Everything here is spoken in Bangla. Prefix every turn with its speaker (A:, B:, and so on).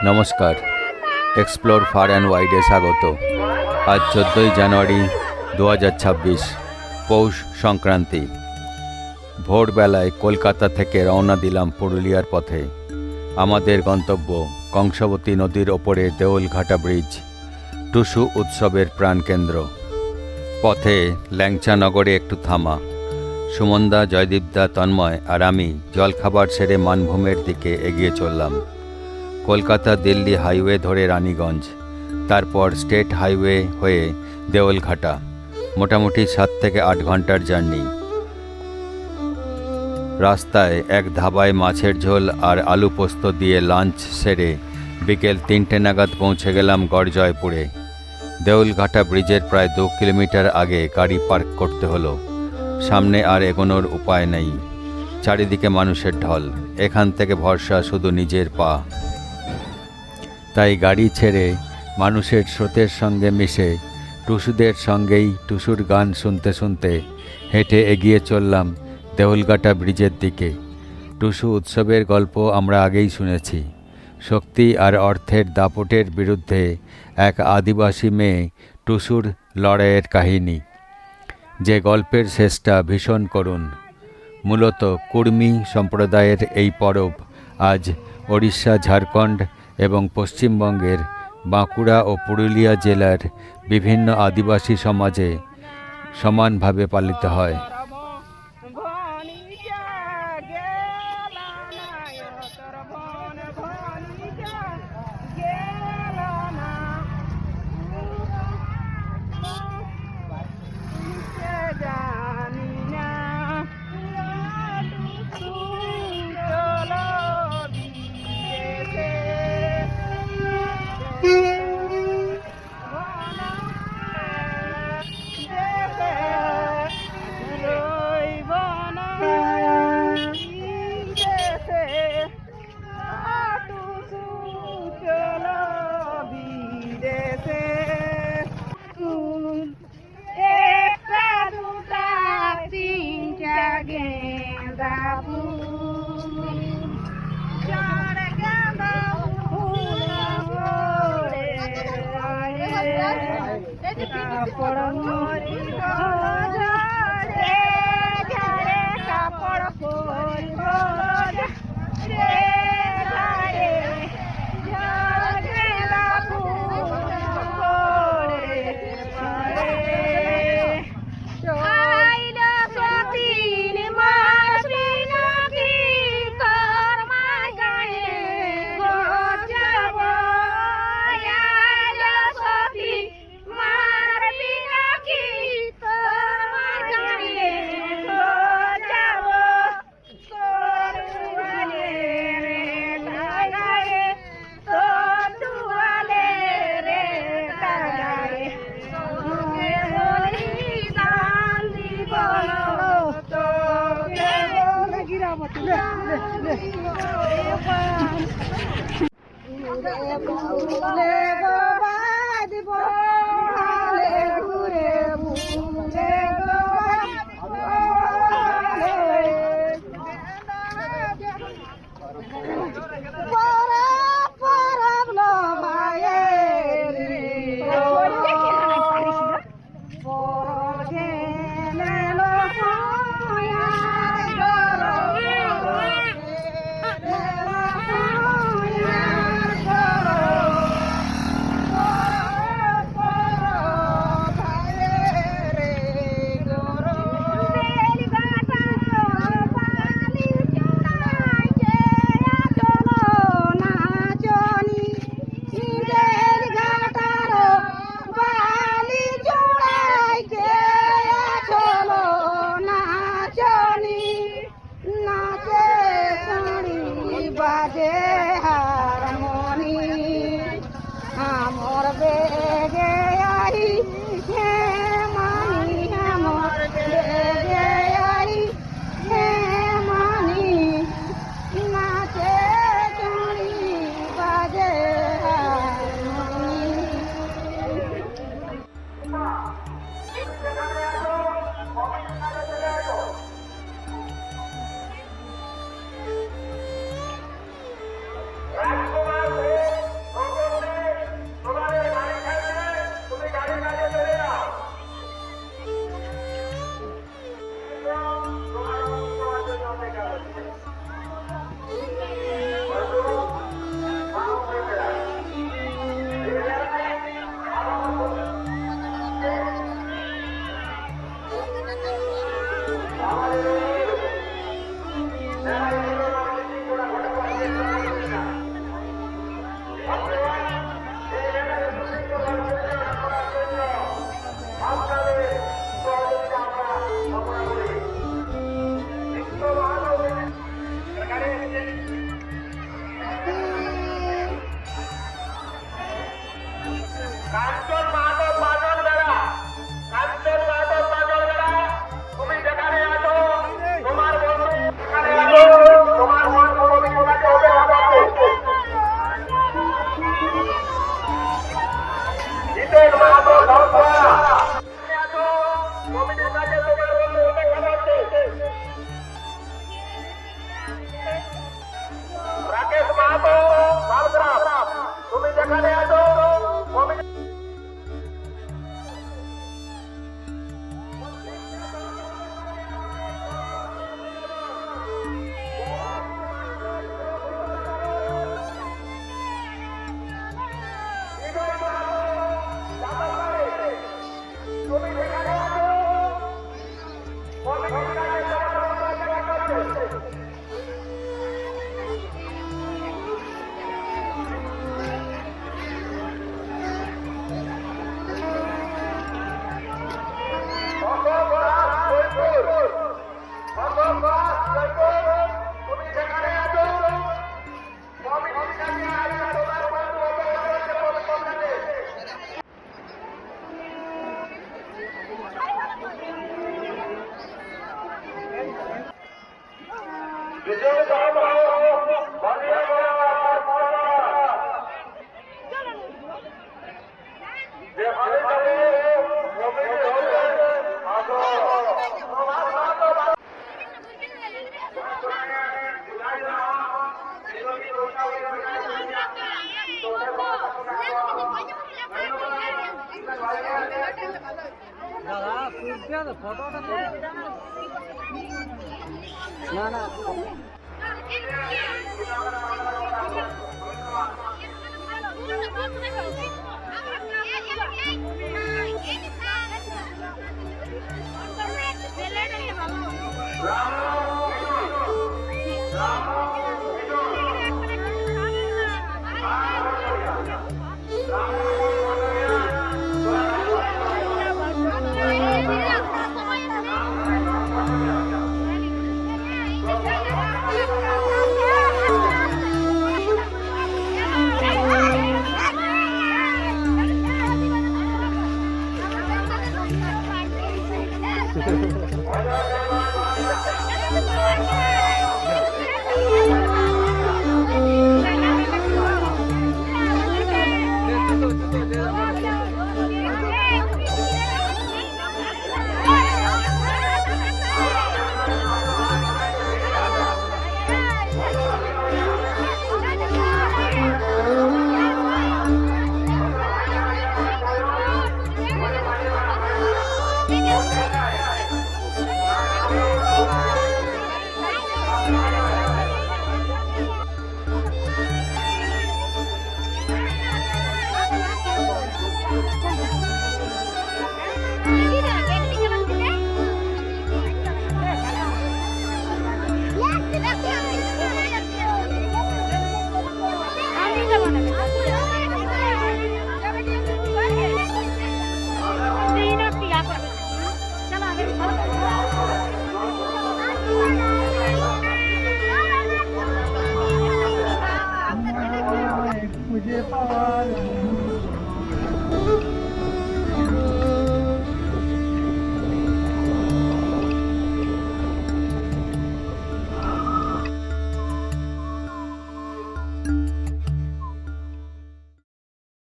A: নমস্কার, এক্সপ্লোর ফার অ্যান্ড ওয়াইডে স্বাগত। আজ 14ই জানুয়ারি 2026, পৌষ সংক্রান্তি। ভোরবেলায় কলকাতা থেকে রওনা দিলাম পুরুলিয়ার পথে। আমাদের গন্তব্য কংসাবতী নদীর ওপরে দেউলঘাটা ব্রিজ, টুসু উৎসবের প্রাণকেন্দ্র। পথে ল্যাংচানগরে একটু থামা। সুমনদা, জয়দীপদা, তন্ময় আর আমি জলখাবার সেরে মানভূমের দিকে এগিয়ে চললাম। কলকাতা দিল্লি হাইওয়ে ধরে রানীগঞ্জ, তারপর স্টেট হাইওয়ে হয়ে দেউলঘাটা। মোটামুটি 7 থেকে 8 ঘন্টার জার্নি। রাস্তায় এক ধাবায় মাছের ঝোল আর আলু পোস্ত দিয়ে লাঞ্চ সেরে বিকেল 3টে নাগাদ পৌঁছে গেলাম গড়জয়পুরে। দেউলঘাটা ব্রিজের প্রায় 2 কিলোমিটার আগে গাড়ি পার্ক করতে হলো। সামনে আর এগোনোর উপায় নেই, চারিদিকে মানুষের ঢল। এখান থেকে ভরসা শুধু নিজের পা। তাই গাড়ি ছেড়ে মানুষের স্রোতের সঙ্গে মিশে টুসুদের সঙ্গেই টুসুর গান শুনতে শুনতে হেঁটে এগিয়ে চললাম দেউলঘাটা ব্রিজের দিকে। টুসু উৎসবের গল্প আমরা আগেই শুনেছি। শক্তি আর অর্থের দাপটের বিরুদ্ধে এক আদিবাসী মেয়ে টুসুর লড়াইয়ের কাহিনী। যে গল্পের শেষটা ভীষণ করুণ। মূলত কুর্মী সম্প্রদায়ের এই পরব আজ ওড়িশা, ঝাড়খণ্ড এবং পশ্চিমবঙ্গের বাঁকুড়া ও পুরুলিয়া জেলার বিভিন্ন আদিবাসী সমাজে সমানভাবে পালিত হয়।
B: কাঞ্চন মাহাতো পাঁচজন বেড়া, কাঞ্চন মাহাতো পাঁচজন বেড়া, তুমি যেখানে আছো তোমার বন্ধু যেখানে আছো তোমার বন্ধু কমিটির কাছে হবে আমাকে। জিতেন মাহাতো ধনপাড়া, যেখানে আছো কমিটির কাছে তোমার বন্ধু হবে আমাকে। রাকেশ মাহাতো লালগ্রাম, তুমি যেখানে আছো কমিটি
C: দাদা তুলতে হবে ফটোটা না না
B: রাম